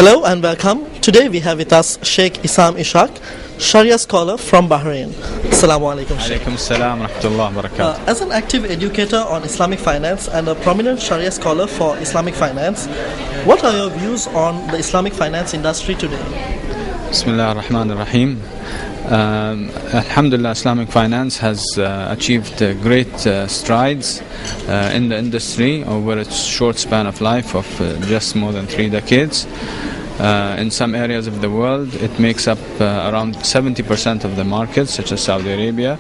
Hello and welcome. Today we have with us Sheikh Essam Ishaq, Sharia'h scholar from Bahrain. Assalamu alaikum, Sheikh. Alaikum salam wa rahmatullahi wa barakatuh. As an active educator on Islamic finance and a prominent Sharia'h scholar for Islamic finance, what are your views on the Islamic finance industry today? Bismillah ar-Rahman ar-Rahim. Alhamdulillah, Islamic finance has achieved great strides in the industry over its short span of life of just more than 3 decades. In some areas of the world, it makes up around 70% of the market, such as Saudi Arabia.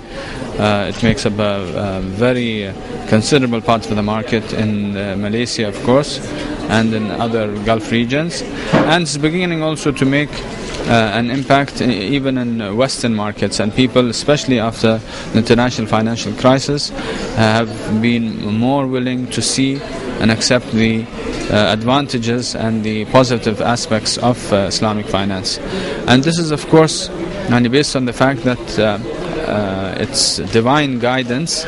It makes up a very considerable part of the market in Malaysia, of course, and in other Gulf regions. And it's beginning also to make an impact even in Western markets, and people, especially after the international financial crisis, have been more willing to see and accept the advantages and the positive aspects of Islamic finance. And this is, of course, based on the fact that it's divine guidance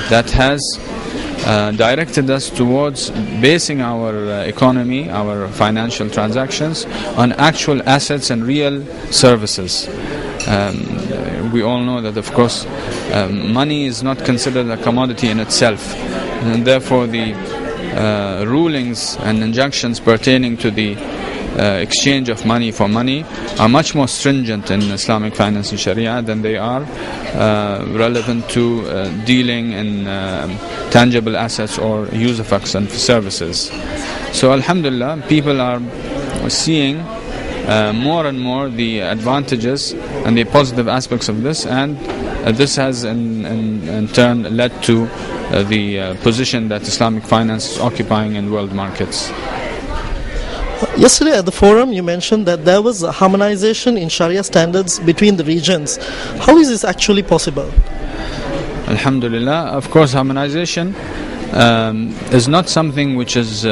that has directed us towards basing our economy, our financial transactions, on actual assets and real services. We all know that, of course, money is not considered a commodity in itself, and therefore the rulings and injunctions pertaining to the exchange of money for money are much more stringent in Islamic finance and Sharia than they are relevant to dealing in tangible assets or usufructs and services. So alhamdulillah, people are seeing more and more the advantages and the positive aspects of this, and this has in turn led to the position that Islamic finance is occupying in world markets. Yesterday at the forum you mentioned that there was a harmonization in Sharia standards between the regions. How is this actually possible? Alhamdulillah, of course, harmonization is not something which is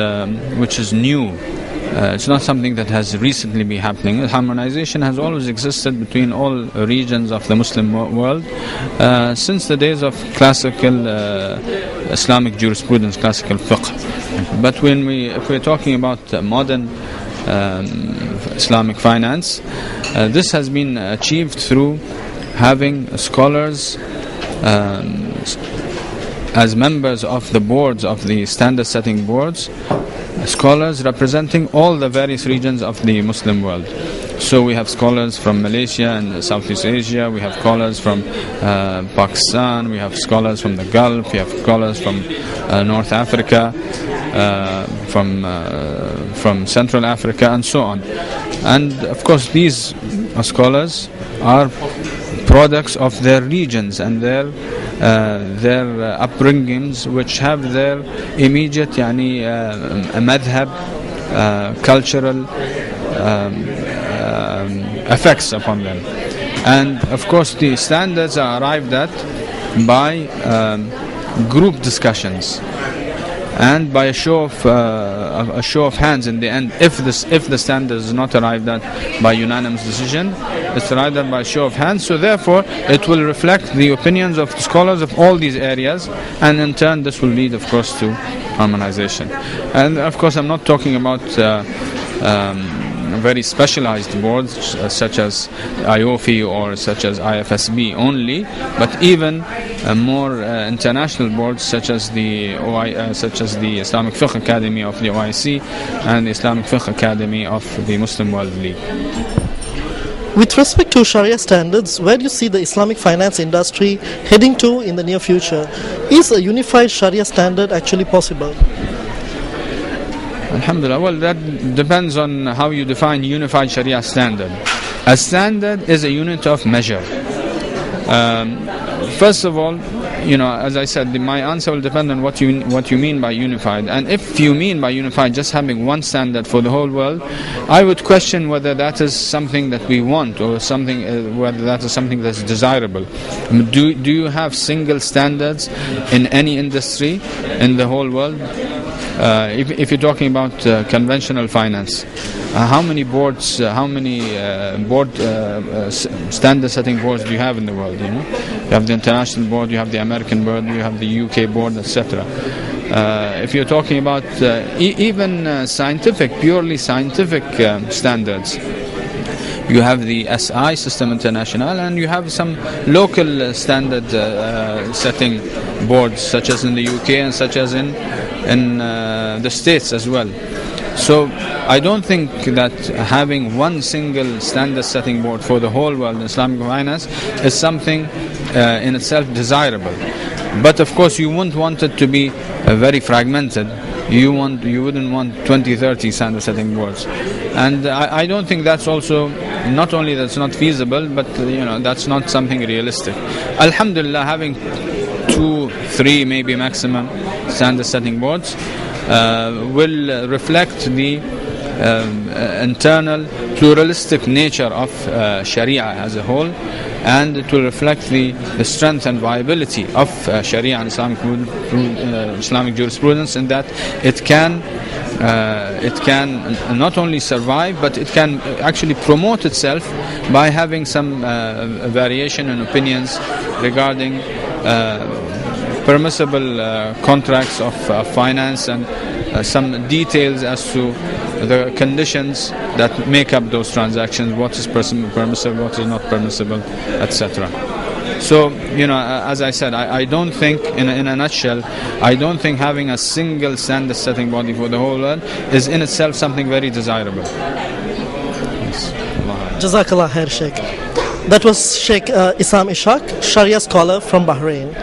new. It's not something that has recently been happening. Harmonization has always existed between all regions of the Muslim world since the days of classical Islamic jurisprudence, classical fiqh. But if we're talking about modern Islamic finance, this has been achieved through having scholars as members of the boards, of the standard setting boards, scholars representing all the various regions of the Muslim world. So we have scholars from Malaysia and Southeast Asia, we have scholars from Pakistan, we have scholars from the Gulf, we have scholars from North Africa, from Central Africa, and so on. And of course these scholars are products of their regions and their upbringings, which have their immediate madhab, cultural effects upon them. And of course the standards are arrived at by group discussions and by a show of hands in the end. If the standard is not arrived at by unanimous decision, it's arrived at by a show of hands. So therefore it will reflect the opinions of the scholars of all these areas, and in turn this will lead, of course, to harmonization. And of course I'm not talking about very specialized boards such as IOFI or such as IFSB only, but even more international boards such as the Islamic Fiqh Academy of the OIC and the Islamic Fiqh Academy of the Muslim World League. With respect to Sharia standards, where do you see the Islamic finance industry heading to in the near future? Is a unified Sharia standard actually possible? Alhamdulillah, well, that depends on how you define unified Sharia standard. A standard is a unit of measure. First of all, as I said, my answer will depend on what you mean by unified. And if you mean by unified just having one standard for the whole world, I would question whether that is something that we want, or whether that is something that's desirable. Do you have single standards in any industry in the whole world? If you're talking about conventional finance, how many boards, standard setting boards do you have in the world? You have the international board, you have the American board, you have the UK board, etc. If you're talking about even scientific, purely scientific standards, you have the SI, System International, and you have some local standard setting boards, such as in the UK and such as in the States as well. So I don't think that having one single standard setting board for the whole world in Islamic finance is something in itself desirable. But of course you wouldn't want it to be very fragmented. You wouldn't want 20, 30 standard setting boards. And I don't think that's also, not only that's not feasible, but that's not something realistic. Alhamdulillah, having 2, 3 maybe maximum standard setting boards will reflect the internal pluralistic nature of Shari'ah as a whole, and it will reflect the strength and viability of Shari'ah and Islamic jurisprudence, in that it can not only survive, but it can actually promote itself by having some variation in opinions regarding permissible contracts of finance, and some details as to the conditions that make up those transactions, what is permissible, what is not permissible, etc. So, as I said, I don't think, in a nutshell, I don't think having a single standard setting body for the whole world is in itself something very desirable. Yes. Jazakallah khair, Sheikh. That was Sheikh Essam Ishaq, Sharia scholar from Bahrain.